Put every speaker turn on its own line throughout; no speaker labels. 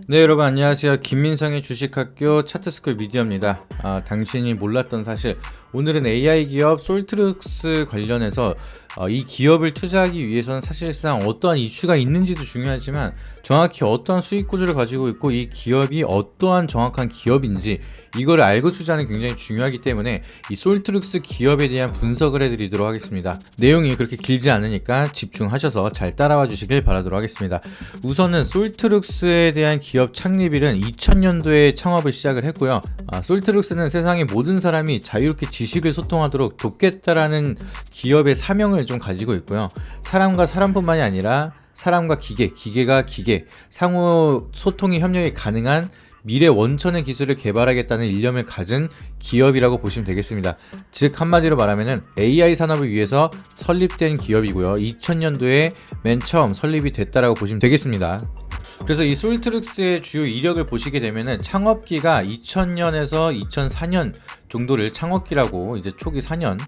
네, 여러분 안녕하세요. 김민성의 주식학교 차트스쿨 미디어입니다. 당신이 몰랐던 사실, 오늘은 AI 기업 솔트룩스 관련해서 이 기업을 투자하기 위해서는 사실상 어떠한 이슈가 있는지도 중요하지만 정확히 어떠한 수익 구조를 가지고 있고 이 기업이 어떠한 정확한 기업인지 이거를 알고 투자하는 굉장히 중요하기 때문에 이 솔트룩스 기업에 대한 분석을 해드리도록 하겠습니다. 내용이 그렇게 길지 않으니까 집중하셔서 잘 따라와 주시길 바라도록 하겠습니다. 우선은 솔트룩스에 대한 기업 창립일은 2000년도에 창업을 시작을 했고요. 솔트룩스는 세상의 모든 사람이 자유롭게 지식을 소통하도록 돕겠다라는 기업의 사명을 좀 가지고 있고요. 사람과 사람뿐만이 아니라 사람과 기계, 기계가 기계, 상호 소통이 협력이 가능한 미래 원천의 기술을 개발하겠다는 일념을 가진 기업이라고 보시면 되겠습니다. 즉 한마디로 말하면 AI 산업을 위해서 설립된 기업이고요. 2000년도에 맨 처음 설립이 됐다라고 보시면 되겠습니다. 그래서 이 솔트룩스의 주요 이력을 보시게 되면은 창업기가 2000년에서 2004년 정도를 창업기라고, 이제 초기 4년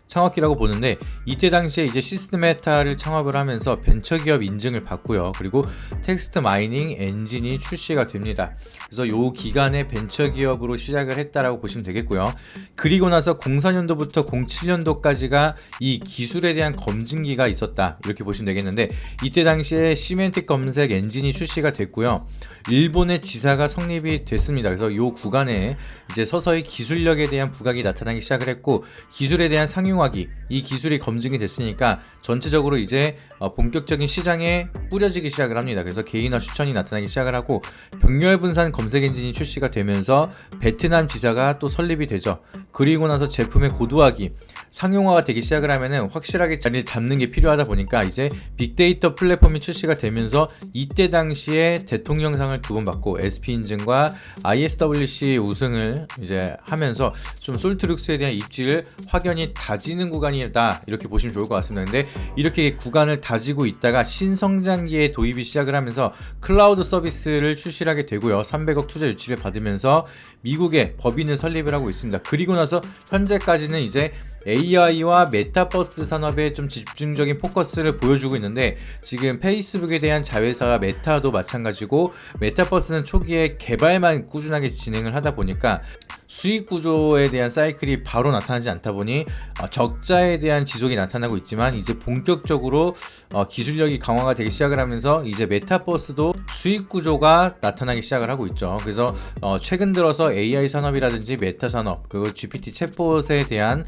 창업기라고 보는데, 이때 당시에 이제 시스템메타를 창업을 하면서 벤처기업 인증을 받고요. 그리고 텍스트 마이닝 엔진이 출시가 됩니다. 그래서 요 기간에 벤처기업으로 시작을 했다라고 보시면 되겠고요. 그리고 나서 04년도부터 07년도까지가 이 기술에 대한 검증기가 있었다, 이렇게 보시면 되겠는데, 이때 당시에 시멘틱 검색 엔진이 출시가 됐고요. 일본의 지사가 성립이 됐습니다. 그래서 요 구간에 이제 서서히 기술력에 대한 부각이 나타나기 시작을 했고, 기술에 대한 상용화기, 이 기술이 검증이 됐으니까 전체적으로 이제 본격적인 시장에 뿌려지기 시작을 합니다. 그래서 개인화 추천이 나타나기 시작을 하고, 병렬분산 검색 엔진이 출시가 되면서 베트남 지사가 또 설립이 되죠. 그리고 나서 제품의 고도화기, 상용화가 되기 시작을 하면은 확실하게 자리를 잡는 게 필요하다 보니까 이제 빅데이터 플랫폼이 출시가 되면서 이때 당시에 대통령상을 두 번 받고 SP 인증과 ISWC 우승을 이제 하면서 좀 솔트룩스에 대한 입지를 확연히 다지는 구간이다, 이렇게 보시면 좋을 것 같습니다. 근데 이렇게 구간을 다지고 있다가 신성장기에 도입이 시작을 하면서 클라우드 서비스를 출시하게 되고요. 300억 투자 유치를 받으면서 미국에 법인을 설립을 하고 있습니다. 그리고 나서 현재까지는 이제 AI와 메타버스 산업에 좀 집중적인 포커스를 보여주고 있는데, 지금 페이스북에 대한 자회사 메타도 마찬가지고 메타버스는 초기에 개발만 꾸준하게 진행을 하다 보니까 수익 구조에 대한 사이클이 바로 나타나지 않다 보니 적자에 대한 지속이 나타나고 있지만, 이제 본격적으로 기술력이 강화가 되기 시작을 하면서 이제 메타버스도 수익 구조가 나타나기 시작을 하고 있죠. 그래서 최근 들어서 AI 산업이라든지 메타 산업, 그리고 GPT 챗봇에 대한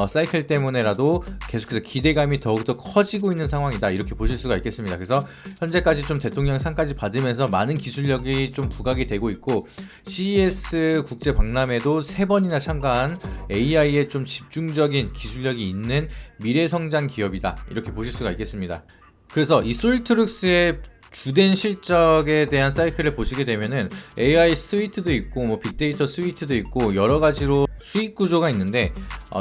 사이클 때문에라도 계속해서 기대감이 더욱더 커지고 있는 상황이다, 이렇게 보실 수가 있겠습니다. 그래서 현재까지 좀 대통령 상까지 받으면서 많은 기술력이 좀 부각이 되고 있고, CES 국제 박람회도 3번이나 참가한 AI에 좀 집중적인 기술력이 있는 미래성장 기업이다, 이렇게 보실 수가 있겠습니다. 그래서 이 솔트룩스의 주된 실적에 대한 사이클을 보시게 되면은 AI 스위트도 있고 뭐 빅데이터 스위트도 있고 여러 가지로 수익 구조가 있는데,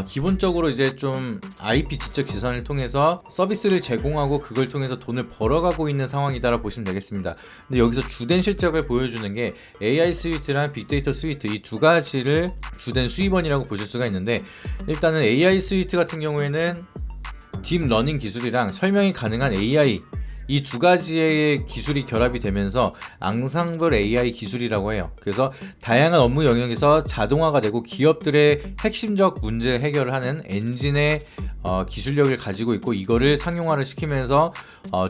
기본적으로 이제 좀 IP 지적 기선을 통해서 서비스를 제공하고 그걸 통해서 돈을 벌어가고 있는 상황이다라고 보시면 되겠습니다. 근데 여기서 주된 실적을 보여주는 게 AI 스위트랑 빅데이터 스위트, 이 두 가지를 주된 수입원이라고 보실 수가 있는데, 일단은 AI 스위트 같은 경우에는 딥러닝 기술이랑 설명이 가능한 AI, 이 두 가지의 기술이 결합이 되면서 앙상블 AI 기술이라고 해요. 그래서 다양한 업무 영역에서 자동화가 되고 기업들의 핵심적 문제 해결을 하는 엔진의 기술력을 가지고 있고, 이거를 상용화를 시키면서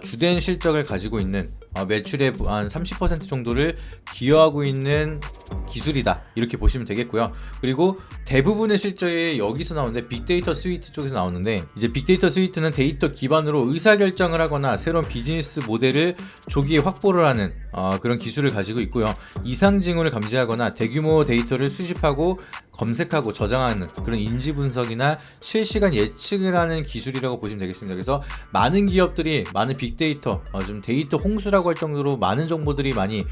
주된 실적을 가지고 있는, 매출의 한 30% 정도를 기여하고 있는 기술이다, 이렇게 보시면 되겠고요. 그리고 대부분의 실적이 여기서 나오는데 빅데이터 스위트 쪽에서 나오는데, 이제 빅데이터 스위트는 데이터 기반으로 의사결정을 하거나 새로운 비즈니스 모델을 조기에 확보를 하는 그런 기술을 가지고 있고요. 이상 징후를 감지하거나 대규모 데이터를 수집하고 검색하고 저장하는 그런 인지 분석이나 실시간 예측을 하는 기술이라고 보시면 되겠습니다. 그래서 많은 기업들이 많은 빅데이터, 좀 데이터 홍수라고 할 정도로 많은 정보들이 많이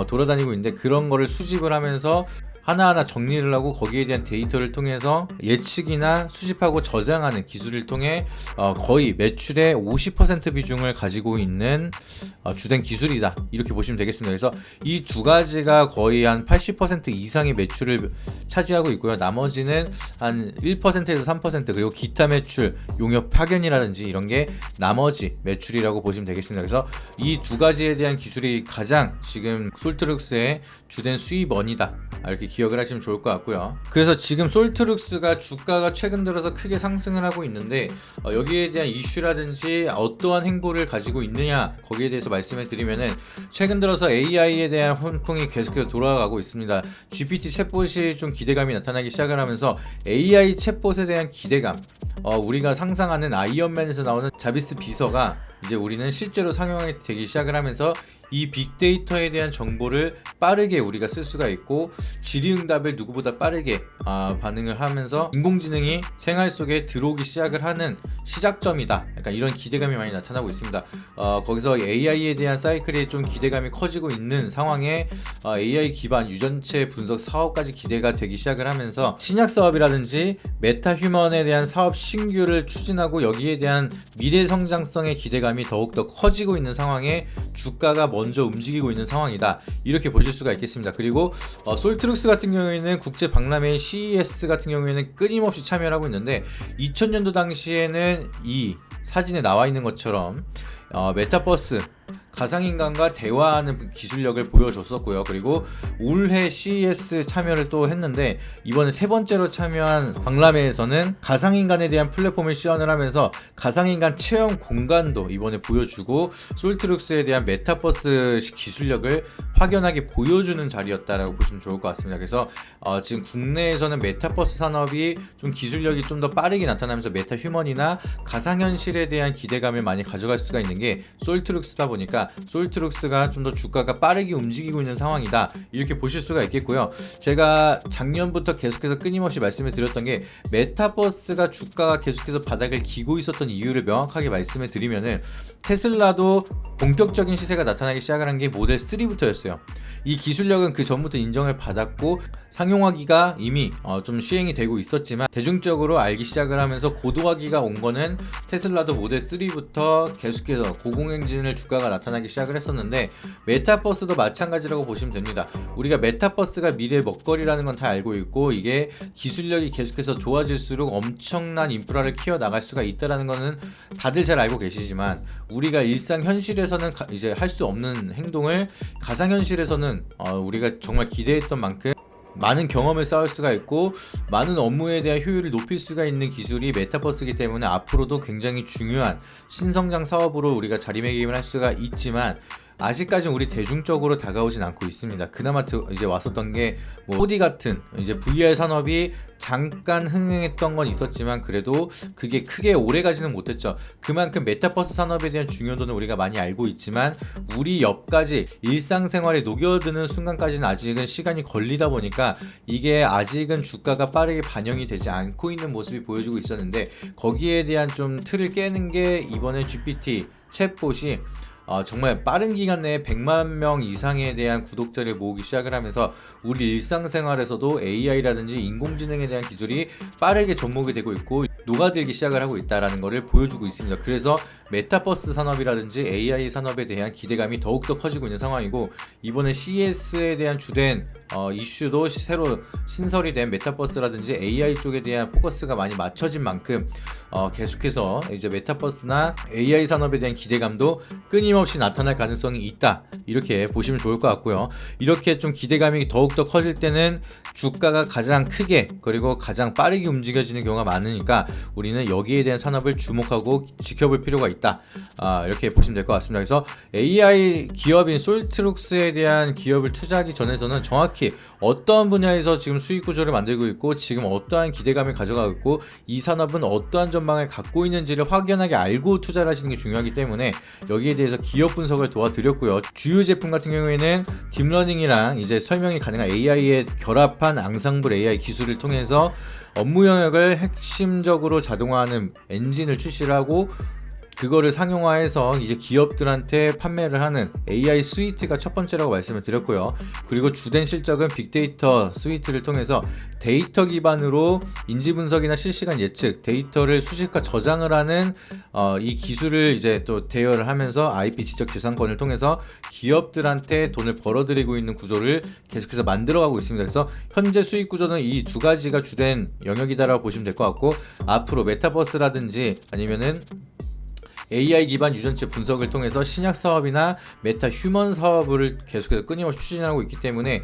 돌아다니고 있는데, 그런 거를 수집을 하면서 하나하나 정리를 하고 거기에 대한 데이터를 통해서 예측이나 수집하고 저장하는 기술을 통해 거의 매출의 50% 비중을 가지고 있는 주된 기술이다, 이렇게 보시면 되겠습니다. 그래서 이 두 가지가 거의 한 80% 이상의 매출을 차지하고 있고요. 나머지는 한 1%에서 3%, 그리고 기타 매출, 용역 파견이라든지 이런 게 나머지 매출이라고 보시면 되겠습니다. 그래서 이 두 가지에 대한 기술이 가장 지금 솔트룩스의 주된 수입원이다, 이렇게 기억을 하시면 좋을 것 같고요. 그래서 지금 솔트룩스가 주가가 최근 들어서 크게 상승을 하고 있는데 여기에 대한 이슈라든지 어떠한 행보를 가지고 있느냐, 거기에 대해서 말씀을 드리면은 최근 들어서 AI에 대한 훈풍이 계속해서 돌아가고 있습니다. GPT 챗봇이 좀 기대감이 나타나기 시작을 하면서 AI 챗봇에 대한 기대감, 우리가 상상하는 아이언맨에서 나오는 자비스 비서가 이제 우리는 실제로 상용하게 되기 시작을 하면서 이 빅데이터에 대한 정보를 빠르게 우리가 쓸 수가 있고 질의응답을 누구보다 빠르게 반응을 하면서 인공지능이 생활 속에 들어오기 시작을 하는 시작점이다, 약간 이런 기대감이 많이 나타나고 있습니다. 거기서 AI에 대한 사이클이 좀 기대감이 커지고 있는 상황에 AI 기반 유전체 분석 사업까지 기대가 되기 시작을 하면서 신약 사업이라든지 메타 휴먼에 대한 사업 신규를 추진하고 여기에 대한 미래 성장성의 기대감이 더욱더 커지고 있는 상황에 주가가 먼저 움직이고 있는 상황이다, 이렇게 보실 수가 있겠습니다. 그리고 솔트룩스 같은 경우에는 국제 박람회 CES 같은 경우에는 끊임없이 참여를 하고 있는데 2000년도 당시에는 이 사진에 나와 있는 것처럼 메타버스 가상인간과 대화하는 기술력을 보여줬었고요. 그리고 올해 CES 참여를 또 했는데 이번에 세 번째로 참여한 박람회에서는 가상인간에 대한 플랫폼을 시연을 하면서 가상인간 체험 공간도 이번에 보여주고 솔트룩스에 대한 메타버스 기술력을 확연하게 보여주는 자리였다라고 보시면 좋을 것 같습니다. 그래서 지금 국내에서는 메타버스 산업이 좀 기술력이 좀 더 빠르게 나타나면서 메타 휴먼이나 가상현실에 대한 기대감을 많이 가져갈 수가 있는 게 솔트룩스다 보니까 솔트룩스가 좀 더 주가가 빠르게 움직이고 있는 상황이다, 이렇게 보실 수가 있겠고요. 제가 작년부터 계속해서 끊임없이 말씀을 드렸던 게 메타버스가 주가가 계속해서 바닥을 기고 있었던 이유를 명확하게 말씀을 드리면은 테슬라도 본격적인 시세가 나타나기 시작을 한 게 모델 3부터였어요. 이 기술력은 그 전부터 인정을 받았고 상용화기가 이미 좀 시행이 되고 있었지만 대중적으로 알기 시작을 하면서 고도화기가 온 거는 테슬라도 모델 3부터 계속해서 고공행진을 주가가 나타나기 시작을 했었는데 메타버스도 마찬가지라고 보시면 됩니다. 우리가 메타버스가 미래의 먹거리라는 건 다 알고 있고 이게 기술력이 계속해서 좋아질수록 엄청난 인프라를 키워나갈 수가 있다는 거는 다들 잘 알고 계시지만 우리가 일상 현실에서는 이제 할 수 없는 행동을 가상현실에서는 우리가 정말 기대했던 만큼 많은 경험을 쌓을 수가 있고 많은 업무에 대한 효율을 높일 수가 있는 기술이 메타버스이기 때문에 앞으로도 굉장히 중요한 신성장 사업으로 우리가 자리매김을 할 수가 있지만 아직까지는 우리 대중적으로 다가오진 않고 있습니다. 그나마 이제 왔었던 게 뭐 4D 같은 이제 VR 산업이 잠깐 흥행했던 건 있었지만 그래도 그게 크게 오래 가지는 못했죠. 그만큼 메타버스 산업에 대한 중요도는 우리가 많이 알고 있지만 우리 옆까지 일상생활에 녹여드는 순간까지는 아직은 시간이 걸리다 보니까 이게 아직은 주가가 빠르게 반영이 되지 않고 있는 모습이 보여주고 있었는데 거기에 대한 좀 틀을 깨는 게 이번에 GPT 챗봇이 정말 빠른 기간 내에 100만 명 이상에 대한 구독자를 모으기 시작을 하면서 우리 일상생활에서도 AI라든지 인공지능에 대한 기술이 빠르게 접목이 되고 있고 녹아들기 시작을 하고 있다는 것을 보여주고 있습니다. 그래서 메타버스 산업이라든지 AI 산업에 대한 기대감이 더욱더 커지고 있는 상황이고 이번에 CES에 대한 주된 이슈도 새로 신설이 된 메타버스라든지 AI 쪽에 대한 포커스가 많이 맞춰진 만큼 계속해서 이제 메타버스나 AI 산업에 대한 기대감도 끊임없이 나타날 가능성이 있다, 이렇게 보시면 좋을 것 같고요. 이렇게 좀 기대감이 더욱더 커질 때는 주가가 가장 크게 그리고 가장 빠르게 움직여지는 경우가 많으니까 우리는 여기에 대한 산업을 주목하고 지켜볼 필요가 있다, 이렇게 보시면 될 것 같습니다. 그래서 AI 기업인 솔트룩스에 대한 기업을 투자하기 전에서는 정확히 어떠한 분야에서 지금 수익 구조를 만들고 있고 지금 어떠한 기대감을 가져가고 있고 이 산업은 어떠한 전망을 갖고 있는지를 확연하게 알고 투자를 하시는 게 중요하기 때문에 여기에 대해서 기업 분석을 도와드렸고요. 주요 제품 같은 경우에는 딥러닝이랑 이제 설명이 가능한 AI에 결합한 앙상블 AI 기술을 통해서 업무 영역을 핵심적으로 자동화하는 엔진을 출시를 하고 그거를 상용화해서 이제 기업들한테 판매를 하는 AI 스위트가 첫 번째라고 말씀을 드렸고요. 그리고 주된 실적은 빅데이터 스위트를 통해서 데이터 기반으로 인지 분석이나 실시간 예측, 데이터를 수집과 저장을 하는 이 기술을 이제 또 대여를 하면서 IP 지적 재산권을 통해서 기업들한테 돈을 벌어들이고 있는 구조를 계속해서 만들어가고 있습니다. 그래서 현재 수익 구조는 이 두 가지가 주된 영역이다라고 보시면 될 것 같고, 앞으로 메타버스라든지 아니면은 AI 기반 유전체 분석을 통해서 신약 사업이나 메타 휴먼 사업을 계속해서 끊임없이 추진하고 있기 때문에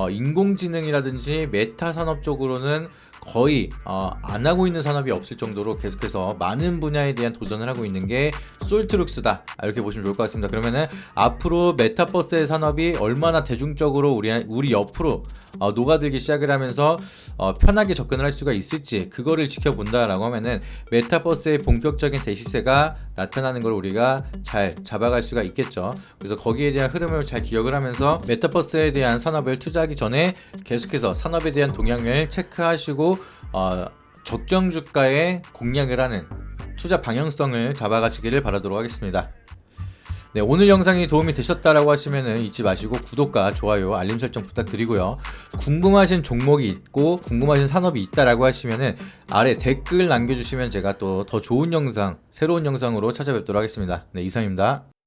인공지능이라든지 메타 산업 쪽으로는 거의 안 하고 있는 산업이 없을 정도로 계속해서 많은 분야에 대한 도전을 하고 있는 게 솔트룩스다, 이렇게 보시면 좋을 것 같습니다. 그러면은 앞으로 메타버스의 산업이 얼마나 대중적으로 우리 옆으로 녹아들기 시작을 하면서 편하게 접근을 할 수가 있을지, 그거를 지켜본다라고 하면은 메타버스의 본격적인 대시세가 나타나는 걸 우리가 잘 잡아갈 수가 있겠죠. 그래서 거기에 대한 흐름을 잘 기억을 하면서 메타버스에 대한 산업을 투자하기 전에 계속해서 산업에 대한 동향을 체크하시고 적정 주가에 공략을 하는 투자 방향성을 잡아가시기를 바라도록 하겠습니다. 네, 오늘 영상이 도움이 되셨다라고 하시면은 잊지 마시고 구독과 좋아요, 알림 설정 부탁드리고요. 궁금하신 종목이 있고 궁금하신 산업이 있다라고 하시면은 아래 댓글 남겨주시면 제가 또 더 좋은 영상, 새로운 영상으로 찾아뵙도록 하겠습니다. 네, 이상입니다.